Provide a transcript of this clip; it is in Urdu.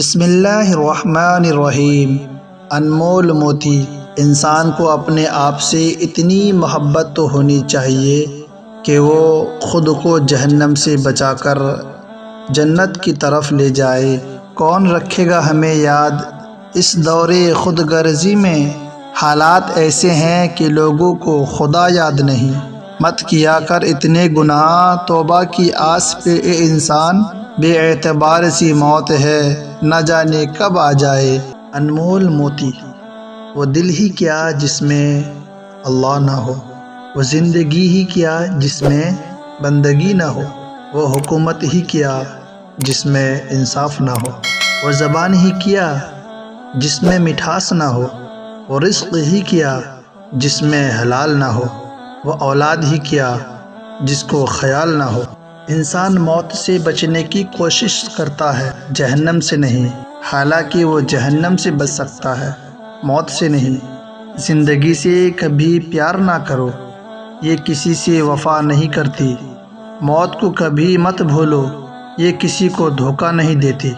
بسم اللہ الرحمن الرحیم۔ انمول موتی، انسان کو اپنے آپ سے اتنی محبت تو ہونی چاہیے کہ وہ خود کو جہنم سے بچا کر جنت کی طرف لے جائے۔ کون رکھے گا ہمیں یاد اس دور خود غرضی میں؟ حالات ایسے ہیں کہ لوگوں کو خدا یاد نہیں۔ مت کیا کر اتنے گناہ، توبہ کی آس پہ اے انسان، بے اعتبار سی موت ہے نہ جانے کب آ جائے۔ انمول موتی، وہ دل ہی کیا جس میں اللہ نہ ہو، وہ زندگی ہی کیا جس میں بندگی نہ ہو، وہ حکومت ہی کیا جس میں انصاف نہ ہو، وہ زبان ہی کیا جس میں مٹھاس نہ ہو، وہ رزق ہی کیا جس میں حلال نہ ہو، وہ اولاد ہی کیا جس کو خیال نہ ہو۔ انسان موت سے بچنے کی کوشش کرتا ہے، جہنم سے نہیں، حالانکہ وہ جہنم سے بچ سکتا ہے، موت سے نہیں۔ زندگی سے کبھی پیار نہ کرو، یہ کسی سے وفا نہیں کرتی۔ موت کو کبھی مت بھولو، یہ کسی کو دھوکہ نہیں دیتی۔